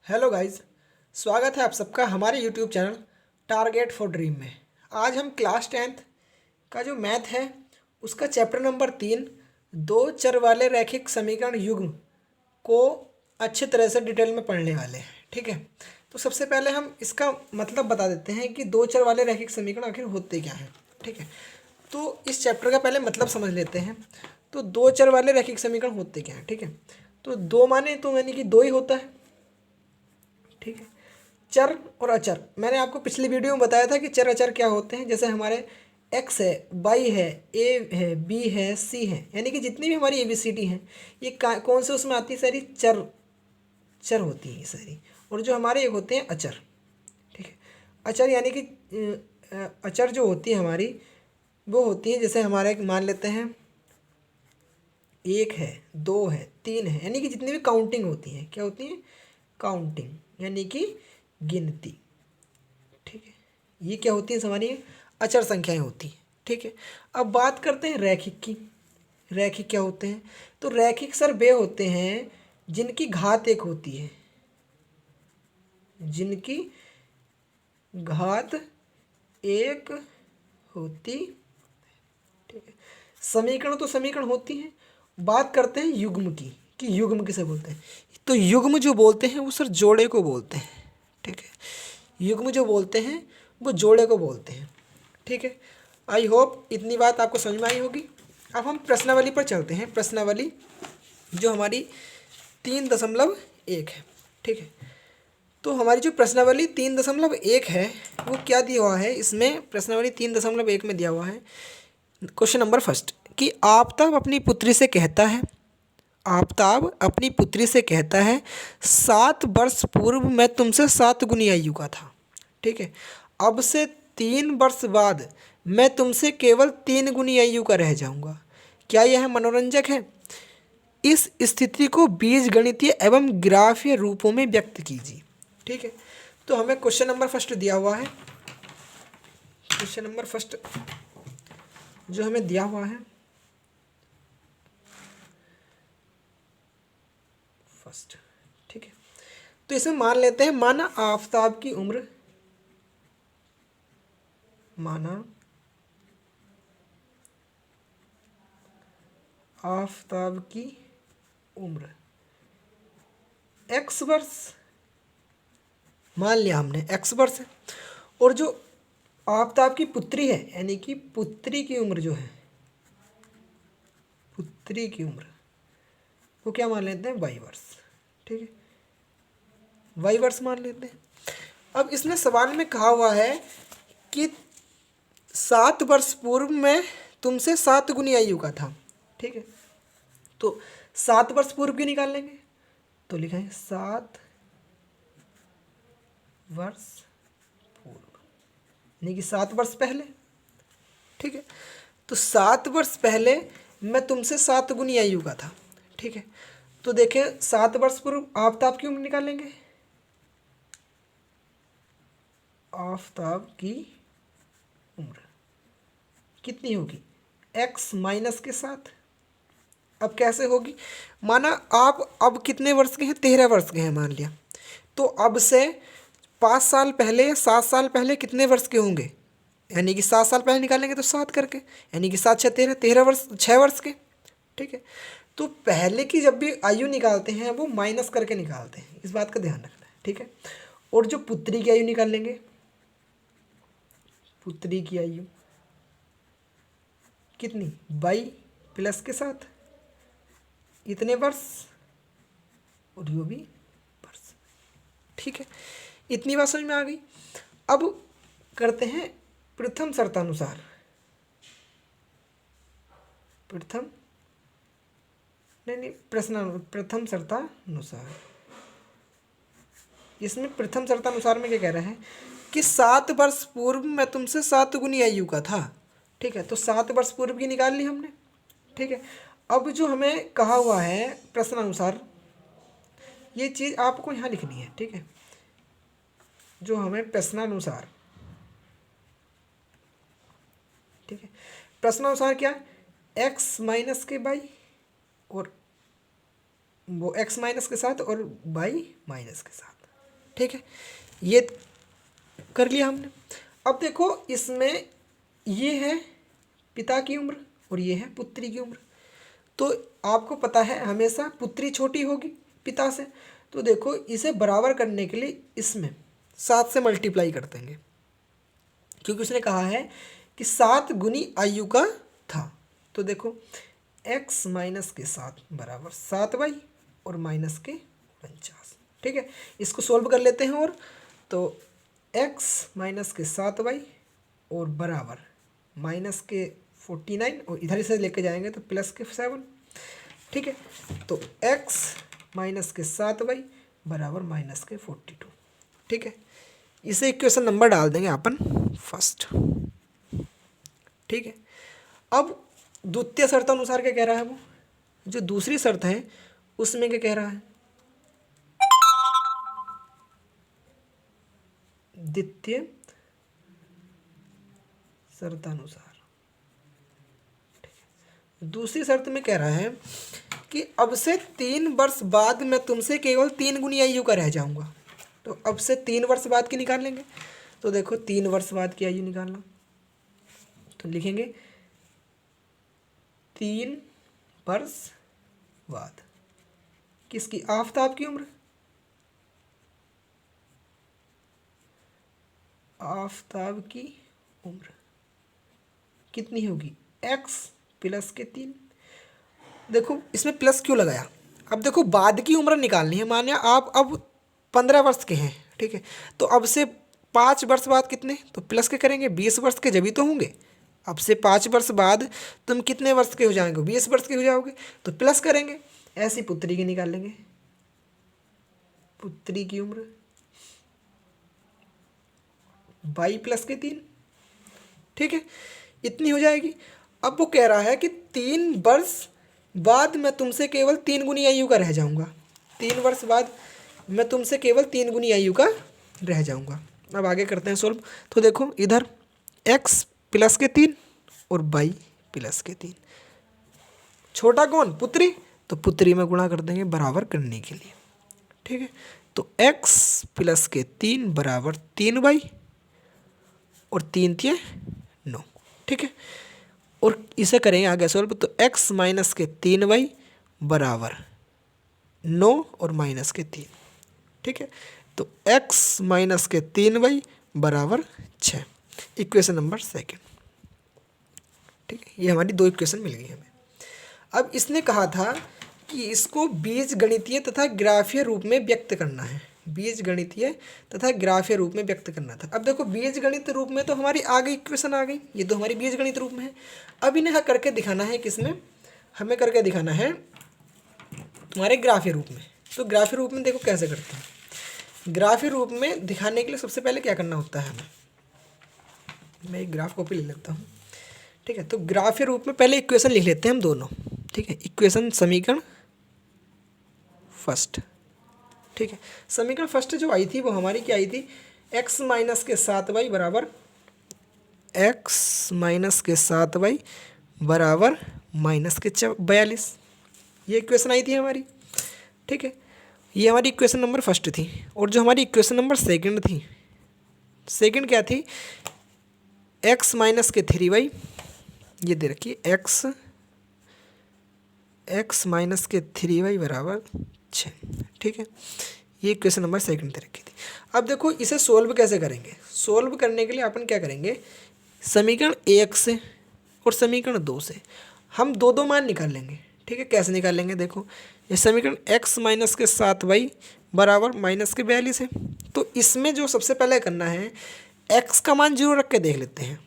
Hello guys, स्वागत है आप सबका हमारे YouTube channel target for dream में। आज हम क्लास 10th का जो मैथ है उसका चैप्टर नंबर 3 दो चर वाले रैखिक समीकरण युग्म को अच्छे तरह से डिटेल में पढ़ने वाले हैं। ठीक है, तो सबसे पहले हम इसका मतलब बता देते हैं कि दो चर वाले रैखिक समीकरण आखिर होते क्या हैं। ठीक है, तो इस चैप्टर का पहले मतलब समझ लेते हैं। तो दो चर वाले रैखिक समीकरण होते क्या हैं। ठीक है, तो दो माने तो यानी कि दो ही होता है। ठीक है, चर और अचर मैंने आपको पिछली वीडियो में बताया था कि चर अचर क्या होते हैं। जैसे हमारे एक्स है, वाई है, ए है, बी है, सी है, यानी कि जितनी भी हमारी ABCD हैं ये कौन से उसमें आती है, सारी चर चर होती हैं सारी। और जो हमारे एक होते हैं अचर। ठीक है, अचर यानी कि अचर जो होती है हमारी वो होती है, जैसे हमारे मान लेते हैं एक है, दो है, तीन है, यानी कि जितनी भी काउंटिंग होती हैं क्या होती हैं, काउंटिंग यानी कि गिनती। ठीक है, ये क्या होती है हमारी अचर संख्याएं होती हैं। ठीक है, अब बात करते हैं रैखिक की। रैखिक क्या होते हैं, तो रैखिक सर वे होते हैं जिनकी घात एक होती है, जिनकी घात एक होती। ठीक है, समीकरण तो समीकरण होती हैं। बात करते हैं युग्म की कि युग्म किसे बोलते हैं। तो युग्म जो बोलते हैं वो सर जोड़े को बोलते हैं। ठीक है, युग्म जो बोलते हैं वो जोड़े को बोलते हैं। ठीक है, आई होप इतनी बात आपको समझ में आई होगी। अब हम प्रश्नावली पर चलते हैं। प्रश्नावली जो हमारी 3.1 है। ठीक है, तो हमारी जो प्रश्नावली 3.1 है वो क्या दिया हुआ है, इसमें प्रश्नावली 3.1 में दिया हुआ है क्वेश्चन नंबर फर्स्ट कि आफ्ताब अपनी पुत्री से कहता है, आफ्ताब अपनी पुत्री से कहता है 7 वर्ष पूर्व मैं तुमसे 7 गुनी आयु का था। ठीक है, अब से 3 वर्ष बाद मैं तुमसे केवल 3 गुनी आयु का रह जाऊंगा। क्या यह मनोरंजक है? इस स्थिति को बीजगणितीय एवं ग्राफीय रूपों में व्यक्त कीजिए। ठीक है, तो हमें क्वेश्चन नंबर फर्स्ट दिया हुआ है। क्वेश्चन नंबर फर्स्ट जो हमें दिया हुआ है फर्स्ट। ठीक है, तो इसमें मान लेते हैं माना आफ्ताब की उम्र, माना आफ्ताब की उम्र x वर्ष, मान लिया हमने x वर्ष है। और जो आफ्ताब की पुत्री है यानी कि पुत्री की उम्र जो है, पुत्री की उम्र वो क्या मान लेते हैं, y वर्ष। ठीक है, y वर्ष मान लेते हैं। अब इसमें सवाल में कहा हुआ है कि 7 वर्ष पूर्व में तुमसे 7 गुनी आयु का था। ठीक है, तो 7 वर्ष पूर्व की निकाल लेंगे तो लिखेंगे 7 वर्ष पूर्व यानी कि 7 वर्ष पहले। ठीक है, तो 7 वर्ष पहले मैं तुमसे 7 गुनी आयु का था। ठीक है, तो देखें 7 वर्ष पूर्व आफ्ताब की उम्र निकालेंगे, आफ्ताब की उम्र कितनी होगी, x माइनस के साथ। अब कैसे होगी, माना आप अब कितने वर्ष के हैं, 13 वर्ष के हैं मान लिया। तो अब से 5 साल पहले या 7 साल पहले कितने वर्ष के होंगे, यानी कि 7 साल पहले निकालेंगे तो 7 करके, यानी कि 7 6 13, 13 वर्ष, 6 वर्ष के। ठीक है, तो पहले की जब भी आयु निकालते हैं वो माइनस करके निकालते हैं, इस बात का ध्यान रखना है। ठीक है, और जो पुत्री की आयु निकाल लेंगे, पुत्री की आयु कितनी, 22 प्लस के साथ इतने वर्ष और यो भी वर्ष। ठीक है, इतनी बात समझ में आ गई। अब करते हैं प्रथम शर्तानुसार, प्रथम नहीं प्रथम शर्तानुसार। इसमें प्रथम शर्तानुसार में क्या कह रहा है कि 7 वर्ष पूर्व मैं तुमसे 7 गुनी आयु का था। ठीक है, तो 7 वर्ष पूर्व की निकाल ली हमने। ठीक है, अब जो हमें कहा हुआ है प्रश्नानुसार, ये चीज़ आपको यहाँ लिखनी है। ठीक है, जो हमें प्रश्नानुसार, ठीक है, प्रश्नानुसार क्या, x माइनस के बाई और वो x माइनस के साथ और y माइनस के साथ। ठीक है, ये कर लिया हमने। अब देखो इसमें ये है पिता की उम्र और ये है पुत्री की उम्र। तो आपको पता है हमेशा पुत्री छोटी होगी पिता से, तो देखो इसे बराबर करने के लिए इसमें 7 से मल्टीप्लाई कर देंगे, क्योंकि उसने कहा है कि 7 गुनी आयु का था। तो देखो x माइनस के 7 बराबर 7y और माइनस के 49। ठीक है, इसको सोल्व कर लेते हैं। और तो x माइनस के 7y और बराबर माइनस के 49 और इधर से लेके जाएंगे तो प्लस के 7। ठीक है, तो x माइनस के 7y बराबर माइनस के 42। ठीक है, इसे इक्वेशन नंबर डाल देंगे अपन फर्स्ट। ठीक है, अब द्वितीय शर्त अनुसार क्या कह रहा है वो, जो दूसरी शर्त है उसमें क्या कह रहा है, द्वितीय शर्तानुसार। दूसरी शर्त में कह रहा है कि अब से 3 वर्ष बाद मैं तुमसे केवल 3 गुनी आयु का रह जाऊंगा। तो अब से 3 वर्ष बाद की निकाल लेंगे। तो देखो 3 वर्ष बाद की आयु निकालना, तो लिखेंगे 3 वर्ष बाद किसकी, आफताब की उम्र, आफताब की उम्र कितनी होगी, x प्लस के 3। देखो इसमें प्लस क्यों लगाया, अब देखो बाद की उम्र निकालनी है। मानिए आप अब 15 वर्ष के हैं, ठीक है, तो अब से 5 वर्ष बाद कितने, तो प्लस के करेंगे, 20 वर्ष के जभी तो होंगे। अब से 5 वर्ष बाद तुम कितने वर्ष के हो जाएंगे, 20 वर्ष के हो जाओगे, तो प्लस करेंगे। ऐसी पुत्री की निकाल लेंगे, पुत्री की उम्र 22 प्लस के 3। ठीक है, इतनी हो जाएगी। अब वो कह रहा है कि 3 वर्ष बाद मैं तुमसे केवल 3 गुनी आयु का रह जाऊंगा। 3 वर्ष बाद मैं तुमसे केवल 3 गुनी आयु का रह जाऊंगा। अब आगे करते हैं सोल्व। तो देखो इधर x प्लस के 3 और y प्लस के 3, छोटा कौन, पुत्री, तो पुत्री में गुणा कर देंगे बराबर करने के लिए। ठीक है, तो x प्लस के 3 बराबर 3y और 3 3 9। ठीक है, और इसे करेंगे आगे सोल्व। तो x माइनस के 3y बराबर 9 और माइनस के 3। ठीक है, तो x माइनस के 3y बराबर 6, इक्वेशन नंबर सेकंड। ठीक है, ये हमारी 2 इक्वेशन मिल गई हमें। अब इसने कहा था कि इसको बीज गणितीय तथा ग्राफीय रूप में व्यक्त करना है, बीज गणितीय तथा ग्राफीय रूप में व्यक्त करना था। अब देखो बीज गणित रूप में तो हमारी आ गई इक्वेशन आ गई, ये तो हमारी बीज गणित रूप में है। अब इन्हें करके दिखाना है, किसमें, हमें करके दिखाना है तुम्हारे ग्राफीय रूप में। तो ग्राफीय रूप में देखो कैसे करते हैं। ग्राफीय रूप में दिखाने के लिए सबसे पहले क्या करना होता है हमें, मैं एक ग्राफ कॉपी ले लेता हूँ। ठीक है, तो ग्राफीय रूप में पहले इक्वेशन लिख लेते हैं हम दोनों। ठीक है, इक्वेशन समीकरण फर्स्ट। ठीक है, समीकरण फर्स्ट जो आई थी वो हमारी क्या आई थी, x माइनस के 7y बराबर, x माइनस के 7y बराबर माइनस के 42, ये इक्वेशन आई थी हमारी। ठीक है, ये हमारी इक्वेशन नंबर फर्स्ट थी। और जो हमारी इक्वेशन नंबर सेकंड थी, सेकंड क्या थी, x माइनस के 3y, ये दे रखिए x माइनस के 3y बराबर 6। ठीक है, ये इक्वेशन नंबर सेकंड दे रखी थी। अब देखो इसे सोल्व कैसे करेंगे। सोल्व करने के लिए अपन क्या करेंगे, समीकरण 1 से और समीकरण 2 से हम 2 मान निकाल लेंगे। ठीक है, कैसे निकालेंगे, देखो ये समीकरण x माइनस के 7y बराबर माइनस के 42 है। तो इसमें जो सबसे पहले करना है, x का मान 0 रख के देख लेते हैं।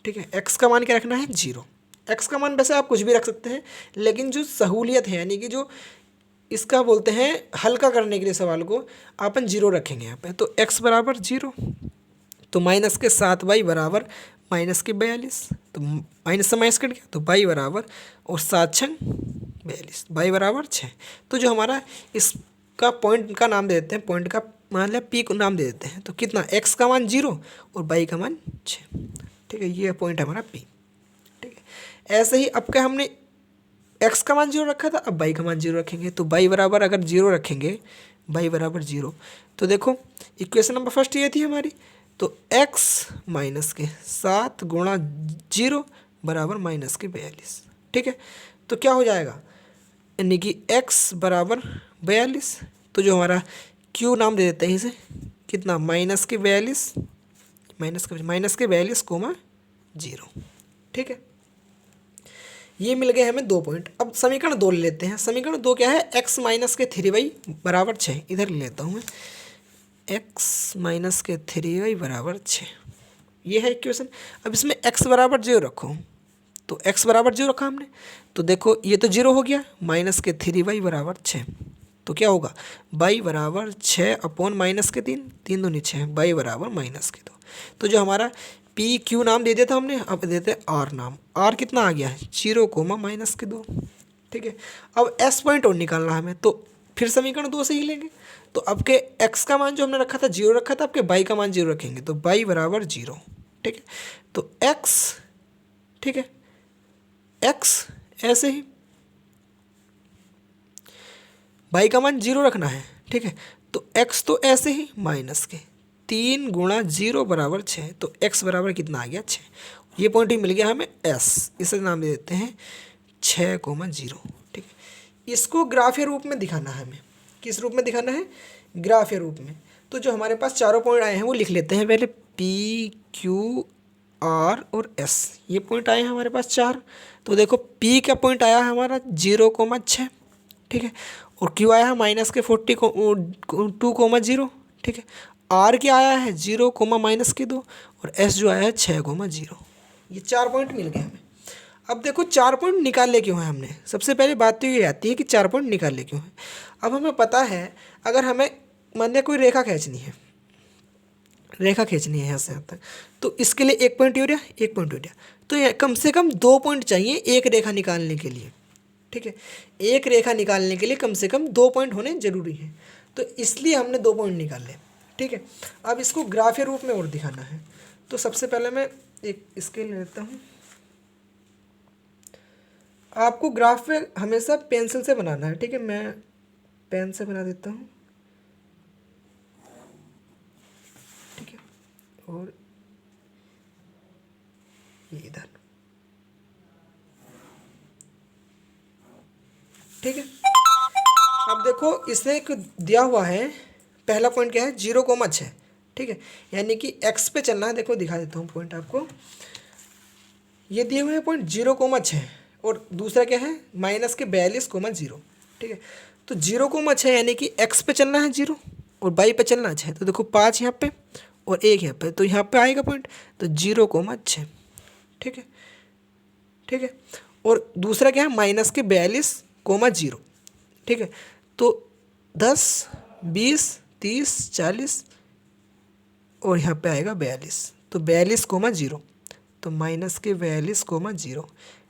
ठीक है, x का मान क्या रखना है, 0। x का मान वैसे आप कुछ भी रख सकते हैं, लेकिन जो सहूलियत है यानी कि जो इसका बोलते हैं हल्का करने के लिए सवाल को, अपन 0 रखेंगे यहाँ पे। तो x बराबर 0, तो माइनस के 7y बराबर माइनस के 42, तो माइनस से माइनस कट गया, तो y बराबर, और 7 6 42, y बराबर 6। तो जो हमारा इसका पॉइंट का नाम दे देते हैं, पॉइंट का मान लिया p को नाम दे देते हैं। तो कितना, x का मान 0 और y का मान 6। ठीक है, ये पॉइंट हमारा p। ठीक है, ऐसे ही अब क्या हमने x का मान 0 रखा था, अब y का मान 0 रखेंगे। तो y बराबर अगर 0 रखेंगे, y बराबर 0। तो देखो इक्वेशन नंबर फर्स्ट ये थी हमारी, तो x माइनस के 7 गुणा 0 बराबर माइनस के 42। ठीक है, तो क्या हो जाएगा, यानी कि x बराबर 42। तो जो हमारा q नाम दे देते हैं इसे, कितना, माइनस के 42, माइनस के 42 कोमा 0। ठीक है, ये मिल गए हमें 2 पॉइंट। अब समीकरण 2 ले लेते हैं। समीकरण 2 क्या है, x माइनस के 3y बराबर 6। इधर ले लेता हूँ मैं, x माइनस के 3y बराबर 6, ये है इक्वेशन। अब इसमें x बराबर 0 रखो, तो x बराबर 0 रखा हमने, तो देखो ये तो 0 हो गया, माइनस के 3y बराबर 6, तो क्या होगा, y बराबर 6 अपॉन माइनस के 3, 3 दूनी 6, y बराबर माइनस के 2। तो जो हमारा पी क्यू नाम दे दिया था हमने, अब देते आर नाम। आर कितना आ गया है, 0 कोमा माइनस के 2। ठीक है, अब एस पॉइंट और निकालना है हमें, तो फिर समीकरण 2 से ही लेंगे। तो अब के एक्स का मान जो हमने रखा था 0 रखा था, अब के बाई का मान 0 रखेंगे, तो बाई बराबर 0। ठीक है, तो एक्स, ठीक है, एक्स ऐसे ही बाई का मान 0 रखना है। ठीक है, तो एक्स तो ऐसे ही माइनस के 3 गुणा 0 बराबर 6, तो x बराबर कितना आ गया, 6। ये पॉइंट ही मिल गया हमें s, इसे नाम दे देते हैं 6,0। ठीक है, इसको ग्राफीय रूप में दिखाना है हमें। किस रूप में दिखाना है, ग्राफीय रूप में। तो जो हमारे पास चारों पॉइंट आए हैं वो लिख लेते हैं पहले, p q r और s। ये पॉइंट आए हैं हमारे पास 4। तो देखो p का पॉइंट आया है हमारा 0,6। ठीक है, और q आया है माइनस के 2,0। ठीक है, आर क्या आया है 0 कोमा माइनस के 2, और एस जो आया है 6,0। ये 4 पॉइंट मिल गए हमें। अब देखो 4 पॉइंट निकाले क्यों हैं हमने, सबसे पहले बात तो ये आती है कि 4 पॉइंट निकाले क्यों हैं। अब हमें पता है, अगर हमें मान लिया कोई रेखा खींचनी है, रेखा खींचनी है यहाँ से यहाँ तक, तो इसके लिए 1 पॉइंट यूरिया, 1 पॉइंट यूरिया, तो ये कम से कम 2 पॉइंट चाहिए एक रेखा निकालने के लिए। ठीक है, एक रेखा निकालने के लिए कम से कम 2 पॉइंट होने जरूरी है, तो इसलिए हमने 2 पॉइंट निकाले। ठीक है, अब इसको ग्राफीय रूप में और दिखाना है, तो सबसे पहले मैं एक स्केल लेता हूँ। आपको ग्राफ में हमेशा पेंसिल से बनाना है। ठीक है, मैं पेन से बना देता हूँ। ठीक है, और ये इधर। ठीक है, अब देखो इसने एक दिया हुआ है, पहला पॉइंट क्या है, 0,6। ठीक है, यानी कि x पे चलना है। देखो दिखा देता हूँ पॉइंट आपको, ये दिए हुए हैं पॉइंट 0,6, और दूसरा क्या है माइनस के 42,0। ठीक है, तो 0,6 यानी कि x पे चलना है 0 और y पे चलना है 6। तो देखो 5 यहाँ पे और 1 यहाँ पे, तो यहाँ पे आएगा पॉइंट, तो 0,6। ठीक है, ठीक है, और दूसरा क्या है माइनस के 42,0। ठीक है, तो 10, 20, 30, 40 और यहाँ पे आएगा 42, तो 42,0, तो माइनस के 42,0।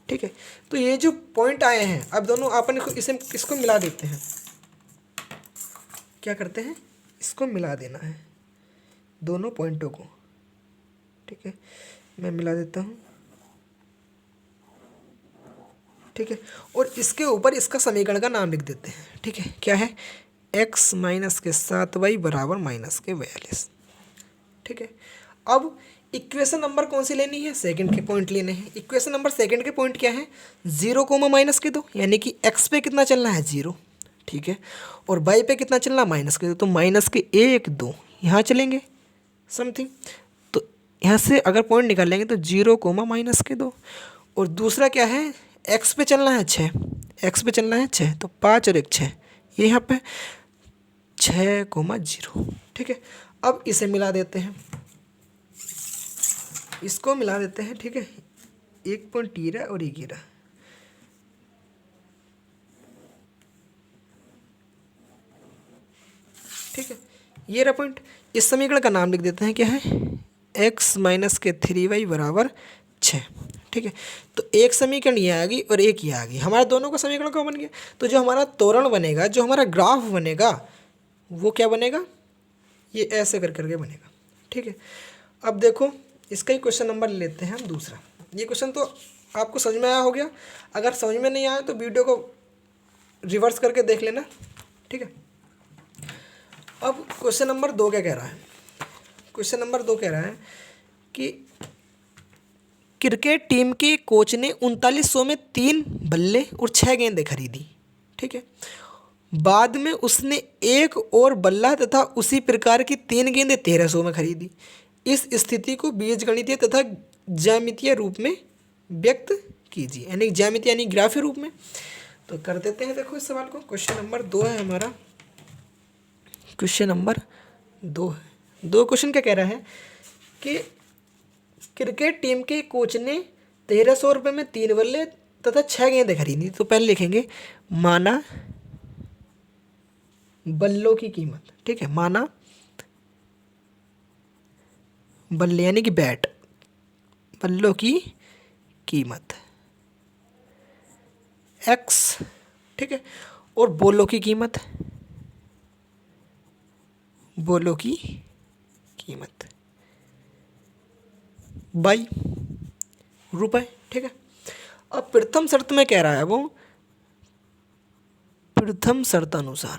ठीक है, तो ये जो पॉइंट आए हैं, अब दोनों अपन इसको मिला देते हैं। क्या करते हैं, इसको मिला देना है दोनों पॉइंटों को। ठीक है, मैं मिला देता हूँ। ठीक है, और इसके ऊपर इसका समीकरण का नाम लिख देते हैं। ठीक है, क्या है, x माइनस के 7y बराबर माइनस के 42। ठीक है, अब इक्वेशन नंबर कौन सी लेनी है, सेकंड के पॉइंट लेने हैं। इक्वेशन नंबर सेकंड के पॉइंट क्या है, 0, माइनस के 2, यानी कि x पे कितना चलना है 0। ठीक है, और y पे कितना चलना है माइनस के 2, तो माइनस के 1, 2 यहाँ चलेंगे समथिंग। तो यहाँ से अगर पॉइंट निकाल लेंगे तो 0, माइनस के 2, और दूसरा क्या है, x पे चलना है 6, x पे चलना है 6, तो 5 और 1 6, ये यहाँ पे 6,0। ठीक है, अब इसे मिला देते हैं, इसको मिला देते हैं। ठीक है, 1 पॉइंट ये रहा और 1 ये रहा। ठीक है, ये रहा पॉइंट। इस समीकरण का नाम लिख देते हैं, क्या है, x माइनस के 3y बराबर 6। ठीक है, तो एक समीकरण ये आ गई और एक ये आ गई, हमारे दोनों का समीकरण कौन बन गया। तो जो हमारा त्वरण बनेगा, जो हमारा ग्राफ बनेगा, वो क्या बनेगा, ये ऐसे कर करके बनेगा। ठीक है, अब देखो इसका ही क्वेश्चन नंबर लेते हैं हम दूसरा। ये क्वेश्चन तो आपको समझ में आया हो गया, अगर समझ में नहीं आया तो वीडियो को रिवर्स करके देख लेना। ठीक है, अब क्वेश्चन नंबर 2 क्या कह रहा है? क्वेश्चन नंबर 2 कह रहा है कि क्रिकेट टीम के कोच ने 3900 में 3 बल्ले और 6 गेंदें खरीदी, ठीक है। बाद में उसने एक और बल्ला तथा उसी प्रकार की 3 गेंदें 1300 में खरीदी। इस स्थिति को बीजगणितीय तथा ज्यामितीय रूप में व्यक्त कीजिए, यानी ज्यामितीय यानी ग्राफीय रूप में। तो कर देते हैं, देखो इस सवाल को। क्वेश्चन नंबर 2 है हमारा, क्वेश्चन नंबर 2 है। 2 क्वेश्चन क्या कह रहा है कि क्रिकेट टीम के कोच ने 1300 रुपये में 3 बल्ले तथा 6 गेंदें खरीदी। तो पहले लिखेंगे माना बल्लों की कीमत, ठीक है। माना बल्ले यानी कि बैट, बल्लों की कीमत x, ठीक है। और बॉलों की कीमत, बॉलों की कीमत बाई रुपए, ठीक है। अब प्रथम शर्त में कह रहा है वो, प्रथम शर्त अनुसार,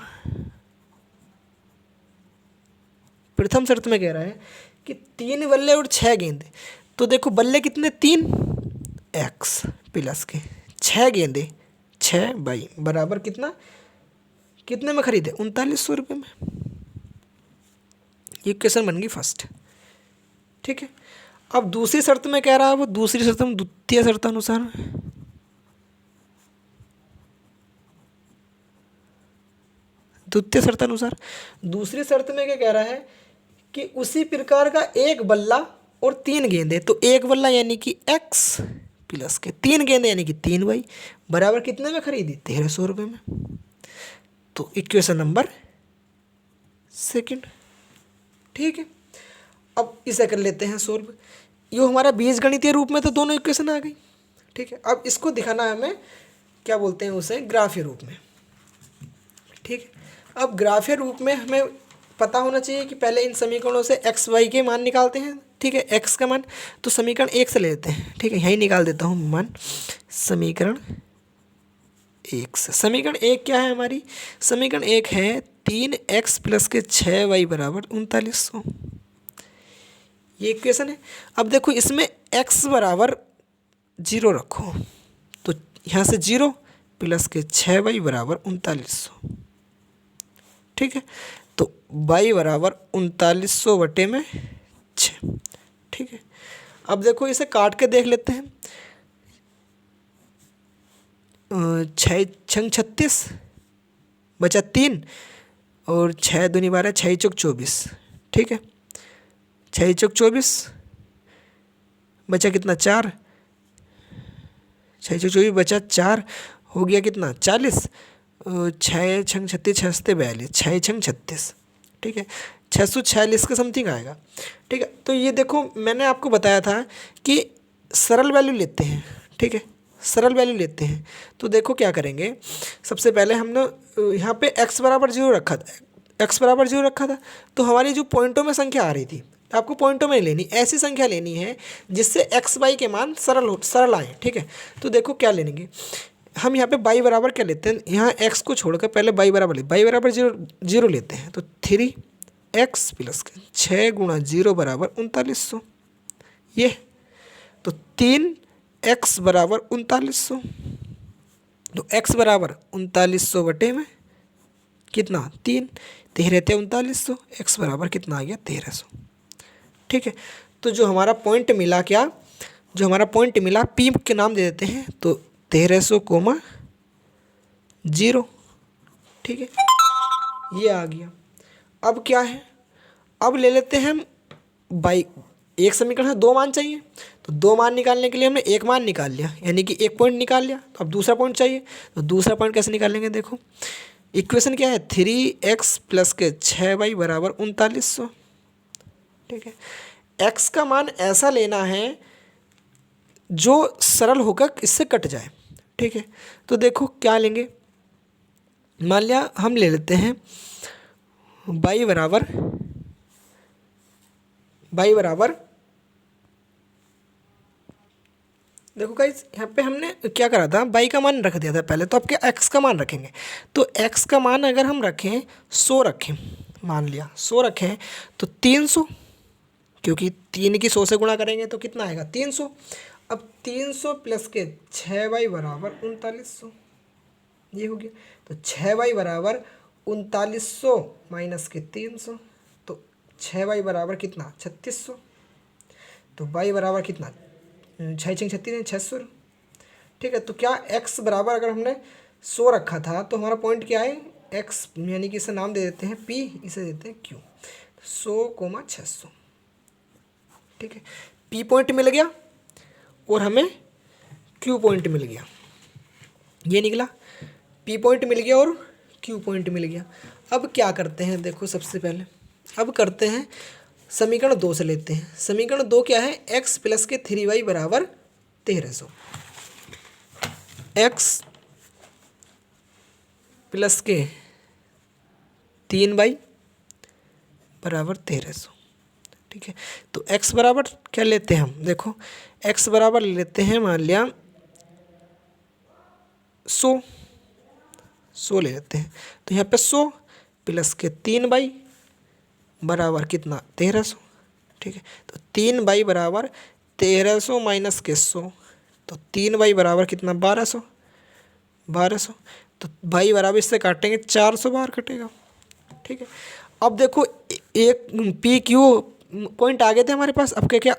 प्रथम शर्त में कह रहा है कि 3 बल्ले और 6 गेंदे। तो देखो बल्ले कितने, 3 x प्लस के 6 गेंदे 6 बाई बराबर कितना, कितने में खरीदे, 3900 रुपये में। ये क्वेश्चन बन गई फर्स्ट, ठीक है। अब दूसरी शर्त में कह रहा है वो, दूसरी शर्त में द्वितीय शर्त अनुसार, द्वितीय शर्त अनुसार दूसरी शर्त में क्या कह रहा है कि उसी प्रकार का एक बल्ला और 3 गेंदे। तो एक बल्ला यानी कि x प्लस के 3 गेंदे यानी कि 3 बाई बराबर कितने में खरीदी, 1300 रुपये में। तो इक्वेशन नंबर सेकंड, ठीक है। अब इसे कर लेते हैं सोल्व। ये हमारा बीजगणितीय रूप में तो दोनों इक्वेशन आ गई, ठीक है। अब इसको दिखाना है हमें, क्या बोलते हैं उसे, ग्राफीय रूप में, ठीक है। अब ग्राफीय रूप में हमें पता होना चाहिए कि पहले इन समीकरणों से एक्स वाई के मान निकालते हैं, ठीक है। एक्स का मान तो समीकरण 1 से ले लेते हैं, ठीक है। यहीं निकाल देता हूँ मान समीकरण 1 से। समीकरण 1 क्या है हमारी, समीकरण 1 है 3x प्लस के 6y बराबर 3900, ये इक्वेशन है। अब देखो इसमें x बराबर 0 रखो, तो यहाँ से 0 प्लस के 6y बराबर 3900, ठीक है। तो y बराबर 3900 बटे में 6, ठीक है। अब देखो इसे काट के देख लेते हैं। 6 छंग 36 बचा 3 और 6 दूनी 12, 6 चौक 24, ठीक है। 6 चौक 24 बचा कितना, 4, 6 चौक 24 बचा 4, हो गया कितना 40। 6 छंग 36, 6 सत्ते 42, 6 छंग 36, ठीक है। 646 के समथिंग आएगा, ठीक है। तो ये देखो मैंने आपको बताया था कि सरल वैल्यू लेते हैं, ठीक है, सरल वैल्यू लेते हैं। तो देखो क्या करेंगे, सबसे पहले हमने यहाँ पे x बराबर 0 रखा था, x बराबर 0 रखा था। तो हमारी जो पॉइंटों में संख्या आ रही थी, आपको पॉइंटों में लेनी, ऐसी संख्या लेनी है जिससे x y के मान सरल आए, ठीक है। तो देखो क्या लेंगे हम, यहाँ पे y बराबर क्या लेते हैं, यहाँ x को छोड़कर पहले y बराबर ले, y बराबर 0 लेते हैं। तो 3x प्लस 6 गुणा 0 बराबर 3900, ये। तो 3x बराबर 3900, तो x बराबर 3900 बटे में कितना, 3 रहते 3900, x बराबर कितना आ गया, 1300, ठीक है। तो जो हमारा पॉइंट मिला, क्या जो हमारा पॉइंट मिला, पी के नाम दे देते हैं, तो 1300,0, ठीक है, ये आ गया। अब क्या है, अब ले लेते हैं हम बाई, एक समीकरण है 2 मान चाहिए, तो 2 मान निकालने के लिए हमने एक मान निकाल लिया, यानी कि एक पॉइंट निकाल लिया। तो अब दूसरा पॉइंट चाहिए, तो दूसरा पॉइंट कैसे निकालेंगे, देखो इक्वेशन क्या है, 3x प्लस के 6y बराबर 3900, ठीक है। x का मान ऐसा लेना है जो सरल होकर इससे कट जाए, ठीक है। तो देखो क्या लेंगे, मान लिया हम ले लेते हैं y बराबर देखो गाइस, यहाँ पे हमने क्या करा था, y का मान रख दिया था पहले, तो अब क्या x का मान रखेंगे। तो x का मान अगर हम रखें 100 रखें, मान लिया 100 रखे हैं तो 300, क्योंकि 3 की 100 से गुणा करेंगे तो कितना आएगा 300। अब 300 प्लस के 6y बराबर 3900, ये हो गया। तो 6y बराबर 3900 माइनस के 300, तो 6y बराबर कितना 3600। तो y बराबर कितना 6 6 36 है 600। ठीक है, तो क्या x बराबर अगर हमने 100 रखा था तो हमारा पॉइंट क्या है x, यानी कि इसे नाम दे देते हैं p, इसे देते हैं q। 100,600। ठीक है, p पॉइंट मिल गया और हमें q पॉइंट मिल गया, ये निकला। p पॉइंट मिल गया और q पॉइंट मिल गया। अब क्या करते हैं देखो, सबसे पहले अब करते हैं समीकरण 2 से लेते हैं। समीकरण 2 क्या है, x प्लस के 3y बराबर 1300। x प्लस के 3y बराबर 1300। ठीक है, तो x बराबर क्या लेते हैं हम, देखो x बराबर लेते हैं, मान लिया 100 ले लेते हैं। तो यहाँ पे 100 प्लस के 3y बराबर कितना 1300। ठीक है, तो 3y बराबर 1300 माइनस के 100, तो 3y बराबर कितना 1200। तो y बराबर इससे काटेंगे 400 बाहर कटेगा। ठीक है, अब देखो एक पी क्यू पॉइंट आ गए थे हमारे पास, अब क्या क्या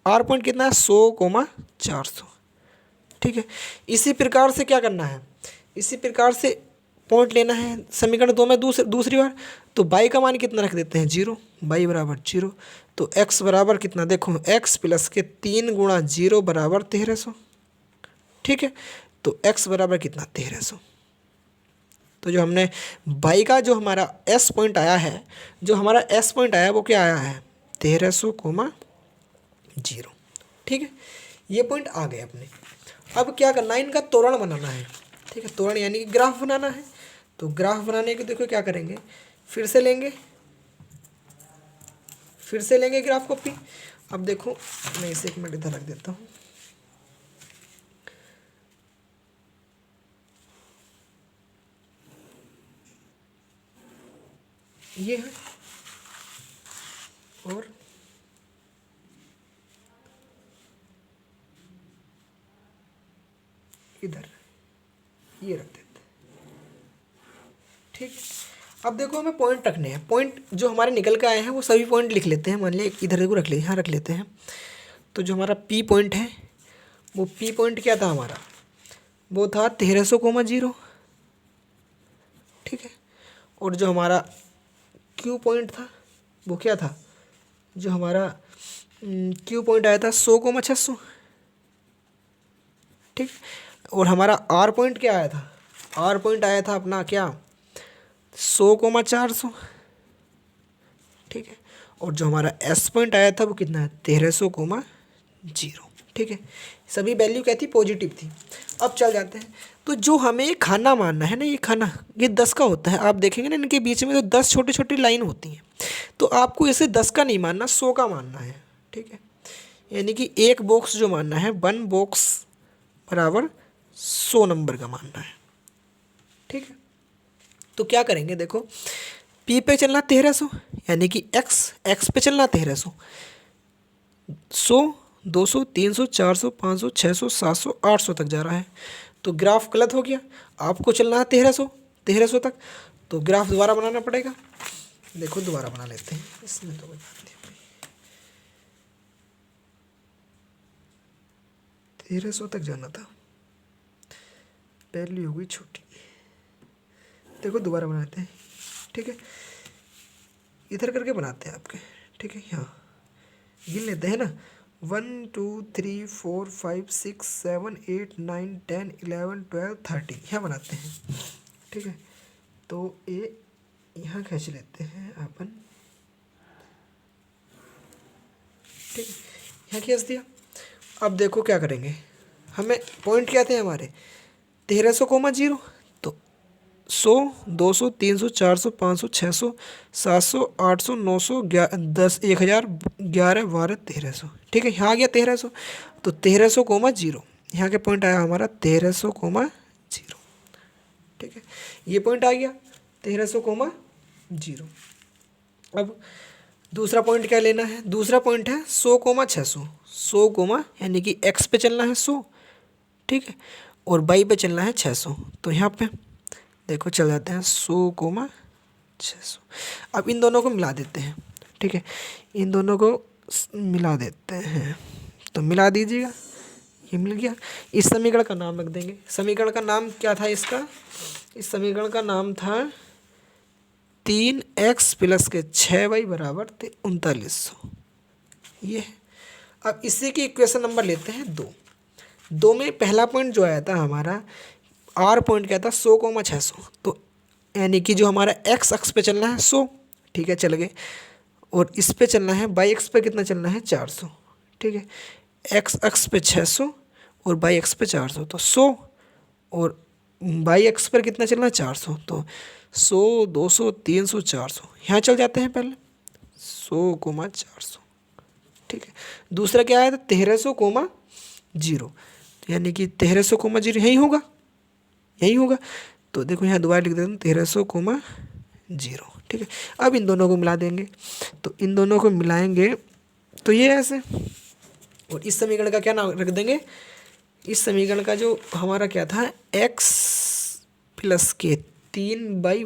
आर पॉइंट कितना है 100,400। ठीक है, इसी प्रकार से क्या करना है, इसी प्रकार से पॉइंट लेना है समीकरण 2 में दूसरी बार। तो y का मान कितना रख देते हैं 0, y बराबर 0। तो x बराबर कितना, देखो x प्लस के 3 गुणा 0 बराबर 1300। ठीक है, तो x बराबर कितना 1300। तो जो हमने y का जो हमारा s पॉइंट आया है, जो हमारा s पॉइंट आया वो क्या आया है 1300,0। ठीक है, ये पॉइंट आ गए अपने। अब क्या करना है, इनका तोरण बनाना है। ठीक है, तोरण यानी कि ग्राफ बनाना है। तो ग्राफ बनाने के देखो क्या करेंगे, फिर से लेंगे ग्राफ कॉपी। अब देखो मैं इसे 1 मिनट इधर रख देता हूँ। ये है और इधर ये रख देते हैं। ठीक, अब देखो हमें पॉइंट रखने हैं। पॉइंट जो हमारे निकल के आए हैं वो सभी पॉइंट लिख लेते हैं। मान लिया इधर देखो रख ले, यहाँ रख लेते हैं। तो जो हमारा पी पॉइंट है, वो पी पॉइंट क्या था हमारा, वो था 1300,0। ठीक है, और जो हमारा क्यू पॉइंट था वो क्या था, जो हमारा क्यू पॉइंट आया था 100,600। ठीक, और हमारा आर पॉइंट क्या आया था, आर पॉइंट आया था अपना क्या 100,400। ठीक है, और जो हमारा एस पॉइंट आया था वो कितना है 1300,0। ठीक है, सभी वैल्यू क्या थी पॉजिटिव थी। अब चल जाते हैं, तो जो हमें ये खाना मानना है ना, ये खाना ये 10 का होता है। आप देखेंगे ना इनके बीच में तो 10 छोटी छोटी लाइन होती हैं। तो आपको इसे 10 का नहीं मानना, 100 का मानना है। ठीक है, यानी कि एक बॉक्स जो मानना है 1 बॉक्स बराबर 100 नंबर का मानना है। ठीक है, तो क्या करेंगे देखो, पी पे चलना 1300, यानी कि एक्स पे चलना 1300, 100 200 300 400 500 600 700 800 तक जा रहा है। तो ग्राफ गलत हो गया, आपको चलना है 1300 तक। तो ग्राफ दोबारा बनाना पड़ेगा। देखो दोबारा बना लेते हैं, इसमें तो कोई बात नहीं। 1300 तक जाना था, वैल्यू हो गई छोटी। देखो दोबारा बनाते हैं। ठीक है, इधर करके बनाते हैं आपके। ठीक है, यहाँ गिन लेते हैं ना, 1 2 3 4 5 6 7 8 9 10 11 12 13, यहाँ बनाते हैं। ठीक है, तो ये यहाँ खींच लेते हैं अपन। ठीक है, यहाँ खींच दिया। अब देखो क्या करेंगे, हमें पॉइंट क्या थे हमारे 1300,0। तो 100 200 300 400 500 600 700 800 900 10 1000 11 12 1300। ठीक है, यहाँ आ गया 1300। तो 1300,0, यहाँ के पॉइंट आया हमारा 1300,0। ठीक है, ये पॉइंट आ गया 1300,0। अब दूसरा पॉइंट क्या लेना है, दूसरा पॉइंट है 100,600। 100, यानी कि एक्स पे चलना है 100, ठीक है, और वाई पे चलना है 600। तो यहाँ पे देखो चल जाते हैं 100,600। अब इन दोनों को मिला देते हैं, ठीक है, इन दोनों को मिला देते हैं। तो मिला दीजिएगा, ये मिल गया। इस समीकरण का नाम रख देंगे। समीकरण का नाम क्या था इसका, इस समीकरण का नाम था 3x+6y बराबर 3900। ये है। अब इसी की इक्वेशन नंबर लेते हैं 2। 2 में पहला पॉइंट जो आया था हमारा, आर पॉइंट क्या था 100,600। तो यानी कि जो हमारा एक्स अक्ष पे चलना है 100, ठीक है, चल गए। और इस पे चलना है वाई एक्स पे कितना चलना है 400, ठीक है। एक्स अक्ष पे 600 और वाई एक्स पे 400, तो 100, और वाई एक्स पर कितना चलना है 400। तो 100, 200, 300, 400 यहाँ चल जाते हैं पहले 100,400, ठीक है। दूसरा क्या आया था 1300,0, यानी कि 1300,0 यही होगा, यही होगा। तो देखो यहाँ दोबारा लिख देता हूँ 1300,0, ठीक है। अब इन दोनों को मिला देंगे, तो इन दोनों को मिलाएंगे तो ये ऐसे। और इस समीकरण का क्या नाम रख देंगे, इस समीकरण का जो हमारा क्या था x+3y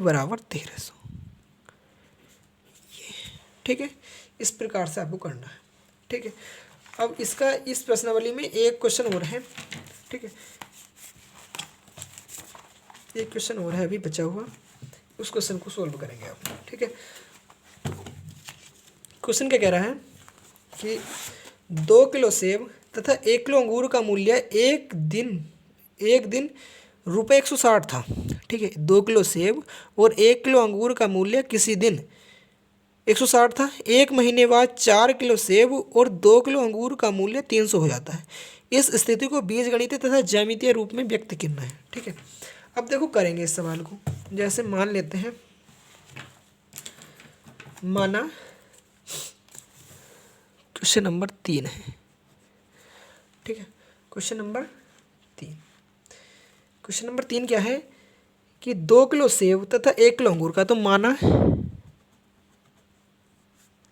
बराबर 1300, ठीक है। इस प्रकार से आपको करना है, ठीक है। अब इसका इस प्रश्नावली में एक क्वेश्चन और है, ठीक है, एक क्वेश्चन और है अभी बचा हुआ, उस क्वेश्चन को सोल्व करेंगे आप, ठीक है। क्वेश्चन क्या कह रहा है कि 2 किलो सेब तथा 1 किलो अंगूर का मूल्य एक दिन ₹160 था, ठीक है। 2 किलो सेब और 1 किलो अंगूर का मूल्य किसी दिन 160 था। एक महीने बाद 4 किलो सेब और 2 किलो अंगूर का मूल्य 300 हो जाता है। इस स्थिति को बीजगणितीय तथा ज्यामितीय रूप में व्यक्त करना है, ठीक है। अब देखो करेंगे इस सवाल को, जैसे मान लेते हैं, माना क्वेश्चन नंबर 3 है, ठीक है। क्वेश्चन नंबर 3, क्वेश्चन नंबर 3 क्या है कि 2 किलो सेब तथा 1 किलो अंगूर का, तो माना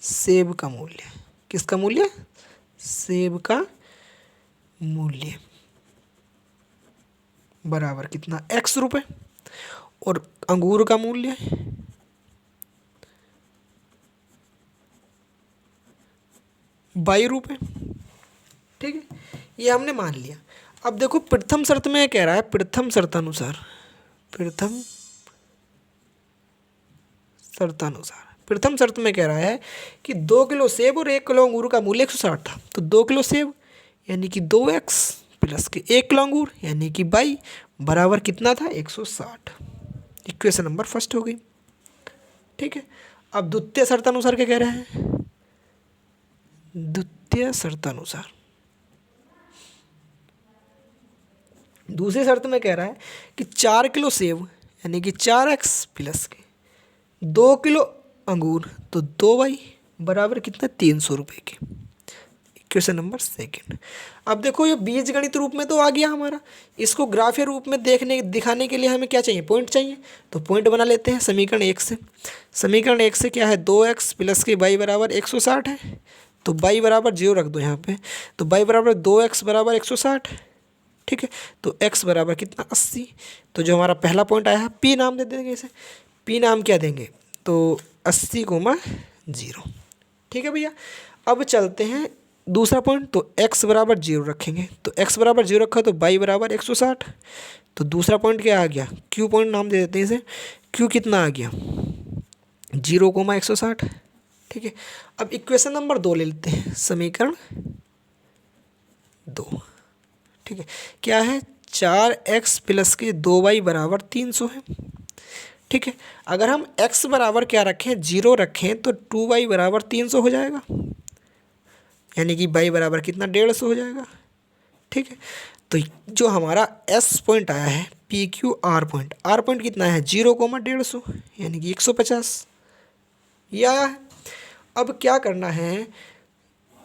सेब का मूल्य, किसका मूल्य, सेब का मूल्य बराबर कितना x रुपये, और अंगूर का मूल्य ₹22, ठीक है। ये हमने मान लिया। अब देखो प्रथम शर्त में कह रहा है, प्रथम शर्तानुसार प्रथम शर्त में कह रहा है कि 2 किलो सेब और 1 किलो अंगूर का मूल्य 160 था। तो 2 किलो सेब यानी कि 2x प्लस के 1 किलो अंगूर यानी कि 22 बराबर कितना था 160। इक्वेशन नंबर फर्स्ट हो गई, ठीक है। अब द्वितीय शर्तानुसार क्या कह रहे हैं, द्वितीय शर्तानुसार दूसरी शर्त में कह रहा है कि 4 किलो सेब यानी कि 4x प्लस के 2 किलो अंगूर, तो 2y बराबर कितना 300 रुपये के। Question number second. अब देखो ये बीजगणित रूप में तो आ गया हमारा, इसको ग्राफीय रूप में दिखाने के लिए हमें क्या चाहिए, पॉइंट चाहिए। तो पॉइंट बना लेते हैं समीकरण 1 से। समीकरण 1 से क्या है 2x प्लस के y बराबर 160 है, तो y बराबर 0 रख दो यहाँ पे। तो y बराबर 2x बराबर 160, ठीक है। तो x बराबर कितना 80। तो जो हमारा पहला पॉइंट आया है p नाम दे देंगे इसे, p नाम क्या देंगे, तो 80,0, ठीक है भैया। अब चलते हैं दूसरा पॉइंट, तो x बराबर 0 रखेंगे। तो x बराबर 0 रखा तो y बराबर 160। तो दूसरा पॉइंट क्या आ गया, q पॉइंट नाम दे देते हैं इसे। q कितना आ गया 0,160, ठीक है। अब इक्वेशन नंबर 2 ले लेते हैं, समीकरण 2, ठीक है। क्या है 4x प्लस के 2y बराबर 300 है, ठीक है। अगर हम x बराबर क्या रखें 0 रखें तो 2y बराबर 300 हो जाएगा, यानी कि y बराबर कितना 150 हो जाएगा, ठीक है। तो जो हमारा s पॉइंट आया है PQR पॉइंट, R पॉइंट कितना है 0,150 यानी कि 150 ये आया है। अब क्या करना है,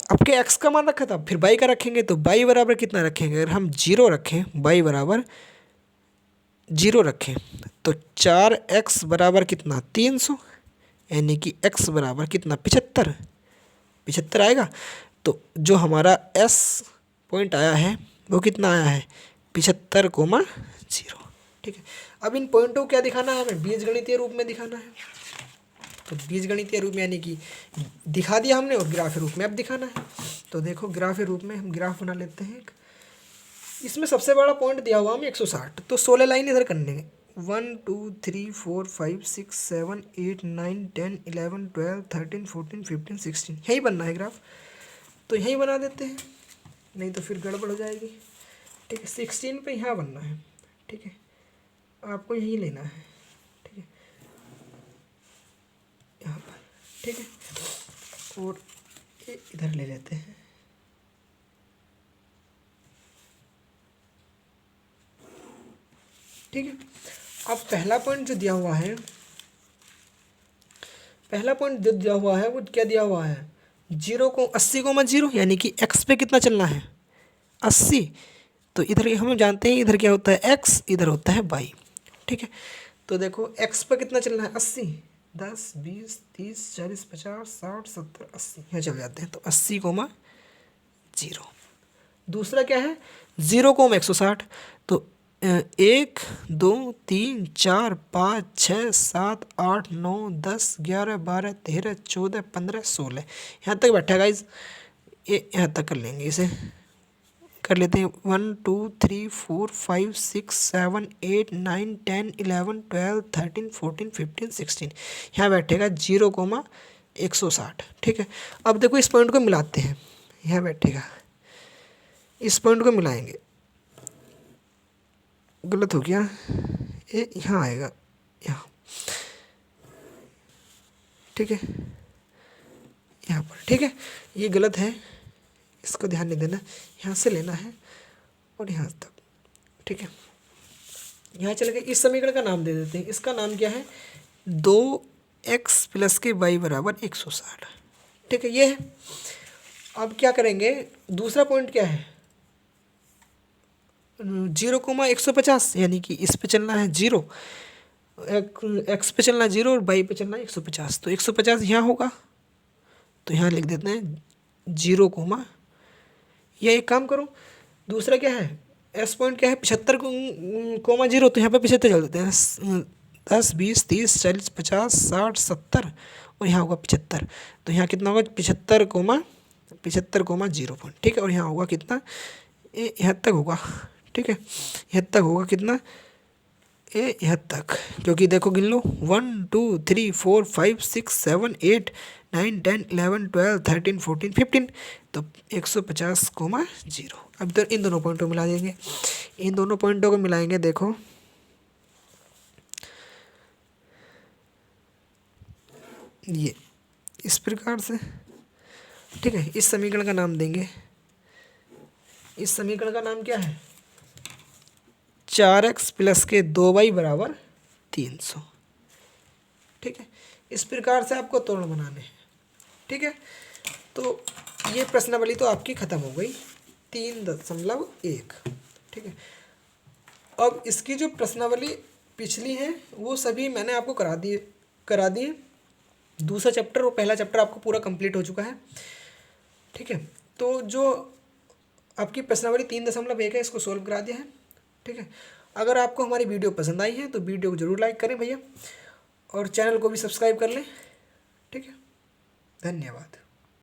आपके x का मान रखा था फिर y का रखेंगे, तो y बराबर कितना रखेंगे, अगर हम 0 रखें y बराबर 0 रखें तो 4x बराबर कितना 300 यानी कि x बराबर कितना 75, 75 आएगा। तो जो हमारा s पॉइंट आया है वो कितना आया है 75,0। ठीक है, अब इन पॉइंटों को क्या दिखाना है हमें, बीजगणितीय रूप में दिखाना है। तो बीजगणितीय रूप में यानी कि दिखा दिया हमने, और ग्राफ रूप में अब दिखाना है। तो देखो ग्राफ रूप में हम ग्राफ बना लेते हैं। इसमें सबसे बड़ा पॉइंट दिया हुआ हमें 160, तो 16 लाइन इधर करने हैं। 1 2 3 4 5 6 7 8 9 10 11 12 13 14 15 16, यही बनना है ग्राफ। तो यही बना देते हैं, नहीं तो फिर गड़बड़ हो जाएगी। ठीक है, 16 पे यहाँ बनना है। ठीक है, आपको यही लेना है। ठीक है, यहाँ पर। ठीक है, और ये इधर ले लेते हैं। ठीक है, अब पहला पॉइंट जो दिया हुआ है, पहला पॉइंट जो दिया हुआ है वो क्या दिया हुआ है 80,0, यानी कि x पे कितना चलना है 80। तो इधर हम जानते हैं इधर क्या होता है x, इधर होता है y। ठीक है, तो देखो x पर कितना चलना है 80, 10 20 30 40 50 60 70 80, यहाँ चल जाते हैं। तो 80,0। दूसरा क्या है 0,160, तो 1 2 3 4 5 6 7 8 9 10 11 12 13 14 15 16, यहाँ तक बैठा गाइज। ये यहाँ तक कर लेंगे, इसे कर लेते हैं। 1 2 3 4 5 6 7 8 9 10 11 12 13 14 15 16, यहाँ बैठेगा 0,160। ठीक है, अब देखो इस पॉइंट को मिलाते हैं, यहाँ बैठेगा, इस पॉइंट को मिलाएंगे। गलत हो गया, ये यहाँ आएगा, यहाँ। ठीक है, यहाँ पर। ठीक है, ये गलत है, इसको ध्यान नहीं देना, यहाँ से लेना है और यहाँ तक। ठीक है, यहाँ चले गए। इस समीकरण का नाम दे देते हैं, इसका नाम क्या है 2x प्लस के y बराबर 160। ठीक है, ये है। अब क्या करेंगे, दूसरा पॉइंट क्या है 0,150, यानी कि इस पे चलना है 0, x पे चलना है 0 और y पे चलना है 150। तो 150 यहाँ होगा, तो यहाँ लिख देते हैं 0, या एक काम करो, दूसरा क्या है s पॉइंट क्या है 75,0, तो यहाँ पे 75 चल देते हैं। 10 20 30 40 50 60 70, और यहाँ होगा 75। तो यहाँ कितना होगा 75,0 पॉइंट। ठीक है, और यहाँ होगा कितना, यहाँ तक होगा। ठीक है, यहाँ तक होगा कितना, यहाँ तक, क्योंकि देखो गिन लो 1 2 3 4 5 6 7 8 9 10 11 12 13 14 15, तो 150,0। अब तो इन दोनों पॉइंटों को मिला देंगे, इन दोनों पॉइंटों को मिलाएंगे। देखो ये इस प्रकार से। ठीक है, इस समीकरण का नाम देंगे, इस समीकरण का नाम क्या है 4x प्लस के 2y बराबर 300। ठीक है, इस प्रकार से आपको त्वरण बनाने हैं। ठीक है, तो ये प्रश्नावली तो आपकी ख़त्म हो गई 3.1। ठीक है, अब इसकी जो प्रश्नावली पिछली है वो सभी मैंने आपको करा दिए। दूसरा चैप्टर और पहला चैप्टर आपको पूरा कंप्लीट हो चुका है। ठीक है, तो जो आपकी प्रश्नावली 3.1 है इसको सोल्व करा दिया है। ठीक है, अगर आपको हमारी वीडियो पसंद आई है तो वीडियो को ज़रूर लाइक करें भैया, और चैनल को भी सब्सक्राइब कर लें। ठीक है, धन्यवाद।